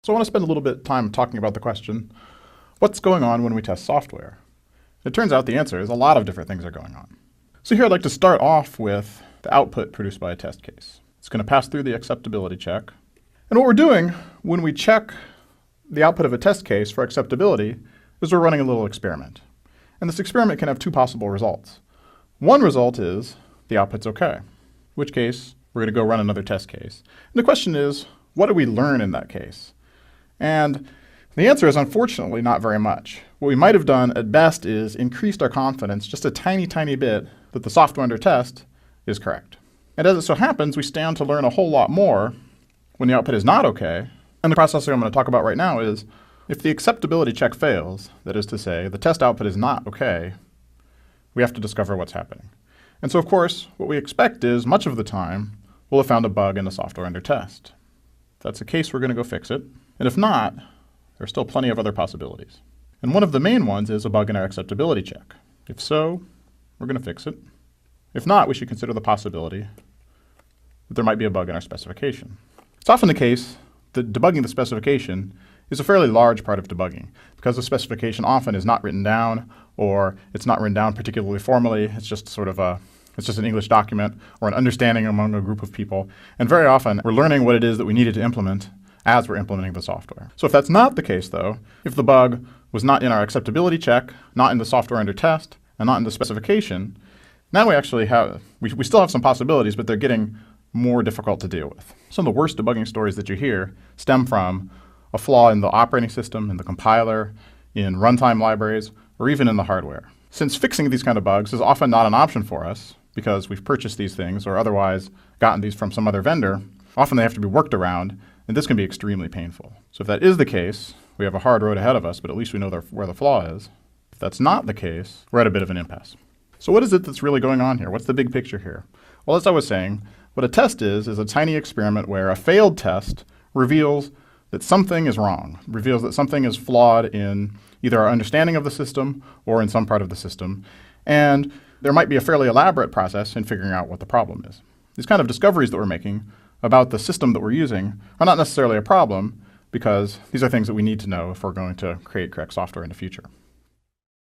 So I want to spend a little bit of time talking about the question, what's going on when we test software? It turns out the answer is a lot of different things are going on. So here I'd like to start off with the output produced by a test case. It's going to pass through the acceptability check. And what we're doing when we check the output of a test case for acceptability is we're running a little experiment. And this experiment can have two possible results. One result is the output's okay, in which case we're going to go run another test case. And the question is, what do we learn in that case? And the answer is unfortunately not very much. What we might have done at best is increased our confidence just a tiny, tiny bit that the software under test is correct. And as it so happens, we stand to learn a whole lot more when the output is not okay. And the process that I'm going to talk about right now is if the acceptability check fails, that is to say, the test output is not okay, we have to discover what's happening. And so, of course, what we expect is much of the time we'll have found a bug in the software under test. If that's the case, we're going to go fix it. And if not, there are still plenty of other possibilities. And one of the main ones is a bug in our acceptability check. If so, we're going to fix it. If not, we should consider the possibility that there might be a bug in our specification. It's often the case that debugging the specification is a fairly large part of debugging because the specification often is not written down, or it's not written down particularly formally. It's just sort of it's just an English document or an understanding among a group of people. And very often we're learning what it is that we needed to implement as we're implementing the software. So if that's not the case though, if the bug was not in our acceptability check, not in the software under test, and not in the specification, now we actually have, we still have some possibilities, but they're getting more difficult to deal with. Some of the worst debugging stories that you hear stem from a flaw in the operating system, in the compiler, in runtime libraries, or even in the hardware. Since fixing these kind of bugs is often not an option for us because we've purchased these things or otherwise gotten these from some other vendor, often they have to be worked around, and this can be extremely painful. So if that is the case, we have a hard road ahead of us, but at least we know where the flaw is. If that's not the case, we're at a bit of an impasse. So what is it that's really going on here? What's the big picture here? Well, as I was saying, what a test is a tiny experiment where a failed test reveals that something is wrong, reveals that something is flawed in either our understanding of the system or in some part of the system. And there might be a fairly elaborate process in figuring out what the problem is. These kind of discoveries that we're making about the system that we're using are not necessarily a problem because these are things that we need to know if we're going to create correct software in the future.